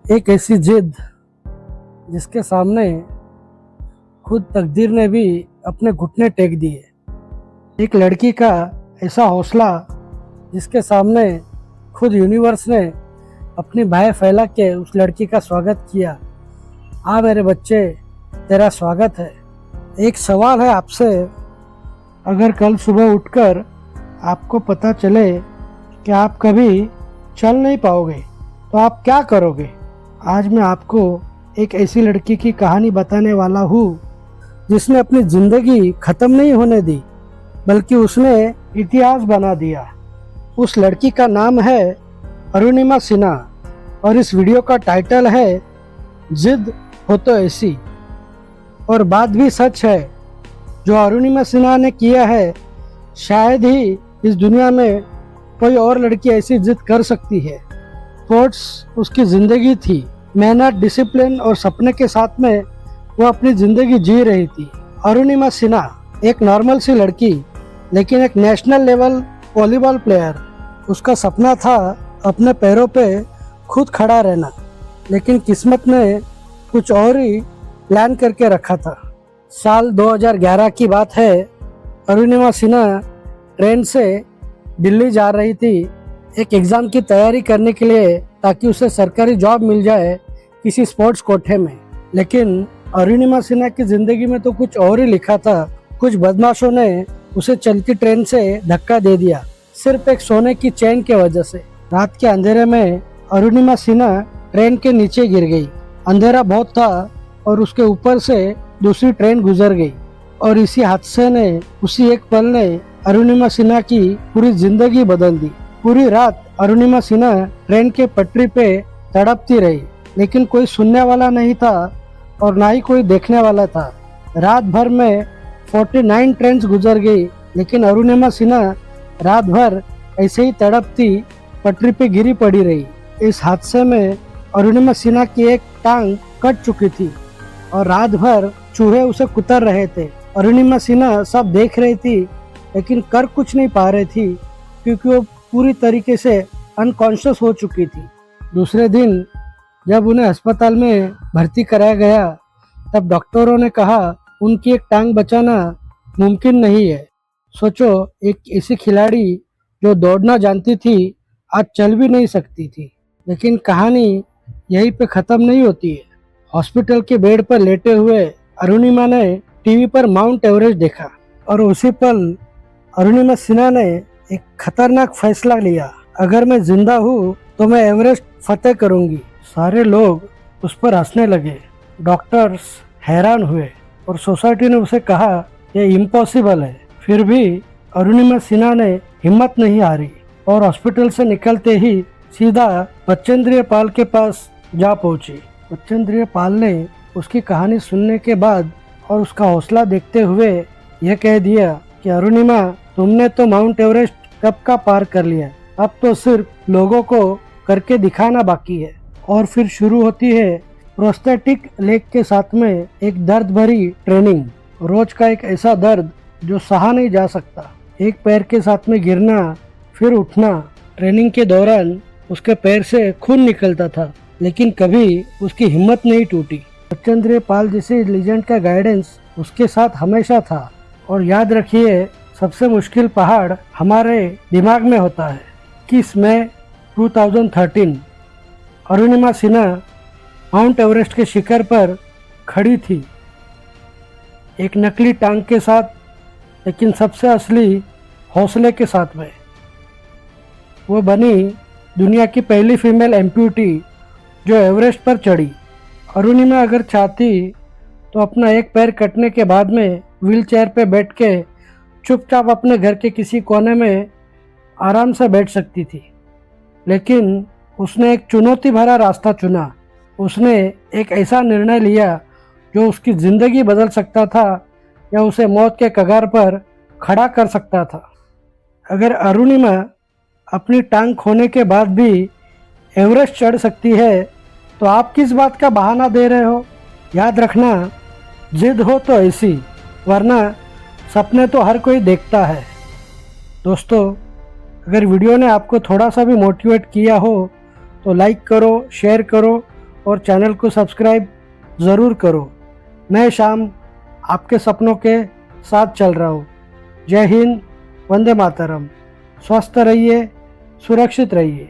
एक ऐसी जिद जिसके सामने खुद तकदीर ने भी अपने घुटने टेक दिए। एक लड़की का ऐसा हौसला जिसके सामने खुद यूनिवर्स ने अपनी बाहें फैला के उस लड़की का स्वागत किया। हाँ मेरे बच्चे, तेरा स्वागत है। एक सवाल है आपसे, अगर कल सुबह उठकर आपको पता चले कि आप कभी चल नहीं पाओगे तो आप क्या करोगे? आज मैं आपको एक ऐसी लड़की की कहानी बताने वाला हूँ जिसने अपनी ज़िंदगी ख़त्म नहीं होने दी, बल्कि उसने इतिहास बना दिया। उस लड़की का नाम है अरुणिमा सिन्हा और इस वीडियो का टाइटल है जिद हो तो ऐसी। और बात भी सच है, जो अरुणिमा सिन्हा ने किया है शायद ही इस दुनिया में कोई और लड़की ऐसी जिद कर सकती है। स्पोर्ट्स उसकी ज़िंदगी थी, मेहनत, डिसिप्लिन और सपने के साथ में वो अपनी ज़िंदगी जी रही थी। अरुणिमा सिन्हा एक नॉर्मल सी लड़की, लेकिन एक नेशनल लेवल वॉलीबॉल प्लेयर। उसका सपना था अपने पैरों पे खुद खड़ा रहना, लेकिन किस्मत ने कुछ और ही प्लान करके रखा था। साल 2011 की बात है। अरुणिमा सिन्हा ट्रेन से दिल्ली जा रही थी एक एग्ज़ाम की तैयारी करने के लिए, ताकि उसे सरकारी जॉब मिल जाए किसी स्पोर्ट्स कोटे में। लेकिन अरुणिमा सिन्हा की ज़िंदगी में तो कुछ और ही लिखा था। कुछ बदमाशों ने उसे चलती ट्रेन से धक्का दे दिया, सिर्फ एक सोने की चेन के वजह से। रात के अंधेरे में अरुणिमा सिन्हा ट्रेन के नीचे गिर गई। अंधेरा बहुत था और उसके ऊपर से दूसरी ट्रेन गुजर गई, और इसी हादसे ने, उसी एक पल ने अरुणिमा सिन्हा की पूरी जिंदगी बदल दी। पूरी रात अरुणिमा सिन्हा ट्रेन के पटरी पे तड़पती रही, लेकिन कोई सुनने वाला नहीं था और ना ही कोई देखने वाला था। रात भर में 49 ट्रेन गुजर गई, लेकिन अरुणिमा सिन्हा रात भर ऐसे ही तड़पती पटरी पे गिरी पड़ी रही। इस हादसे में अरुणिमा सिन्हा की एक टांग कट चुकी थी और रात भर चूहे उसे कुतर रहे थे। अरुणिमा सिन्हा सब देख रही थी, लेकिन कर कुछ नहीं पा रही थी, क्योंकि वो पूरी तरीके से अनकॉन्शियस हो चुकी थी। दूसरे दिन जब उन्हें अस्पताल में भर्ती कराया गया, तब डॉक्टरों ने कहा उनकी एक टांग बचाना मुमकिन नहीं है। सोचो, एक ऐसी खिलाड़ी जो दौड़ना जानती थी, आज चल भी नहीं सकती थी। लेकिन कहानी यहीं पे ख़त्म नहीं होती है। हॉस्पिटल के बेड पर लेटे हुए अरुणिमा ने टीवी पर माउंट एवरेस्ट देखा, और उसी पल अरुणिमा सिन्हा ने एक खतरनाक फैसला लिया। अगर मैं जिंदा हूँ तो मैं एवरेस्ट फतेह करूंगी। सारे लोग उस पर हंसने लगे, डॉक्टर्स हैरान हुए और सोसाइटी ने उसे कहा यह इम्पॉसिबल है। फिर भी अरुणिमा सिन्हा ने हिम्मत नहीं हारी और हॉस्पिटल से निकलते ही सीधा बचेंद्रिय पाल के पास जा पहुंची। बचेंद्रिय पाल ने उसकी कहानी सुनने के बाद और उसका हौसला देखते हुए यह कह दिया कि अरुणिमा, तुमने तो माउंट एवरेस्ट कब का पार कर लिया, अब तो सिर्फ लोगों को करके दिखाना बाकी है। और फिर शुरू होती है प्रोस्थेटिक लेग के साथ में एक दर्द भरी ट्रेनिंग। रोज का एक ऐसा दर्द जो सहा नहीं जा सकता। एक पैर के साथ में गिरना, फिर उठना। ट्रेनिंग के दौरान उसके पैर से खून निकलता था, लेकिन कभी उसकी हिम्मत नहीं टूटी। बचेंद्रिय पाल जैसे लीजेंड का गाइडेंस उसके साथ हमेशा था। और याद रखिए, सबसे मुश्किल पहाड़ हमारे दिमाग में होता है। 21 मई 2013 अरुणिमा सिन्हा माउंट एवरेस्ट के शिखर पर खड़ी थी, एक नकली टांग के साथ, लेकिन सबसे असली हौसले के साथ में। वो बनी दुनिया की पहली फीमेल एम्प्यूटी जो एवरेस्ट पर चढ़ी। अरुणिमा अगर चाहती तो अपना एक पैर कटने के बाद में व्हीलचेयर पे बैठ के चुपचाप अपने घर के किसी कोने में आराम से बैठ सकती थी, लेकिन उसने एक चुनौती भरा रास्ता चुना। उसने एक ऐसा निर्णय लिया जो उसकी ज़िंदगी बदल सकता था या उसे मौत के कगार पर खड़ा कर सकता था। अगर अरुणिमा अपनी टांग खोने के बाद भी एवरेस्ट चढ़ सकती है, तो आप किस बात का बहाना दे रहे हो? याद रखना, जिद हो तो ऐसी, वरना सपने तो हर कोई देखता है। दोस्तों, अगर वीडियो ने आपको थोड़ा सा भी मोटिवेट किया हो तो लाइक करो, शेयर करो और चैनल को सब्सक्राइब ज़रूर करो। मैं शाम आपके सपनों के साथ चल रहा हूँ। जय हिंद, वंदे मातरम। स्वस्थ रहिए, सुरक्षित रहिए।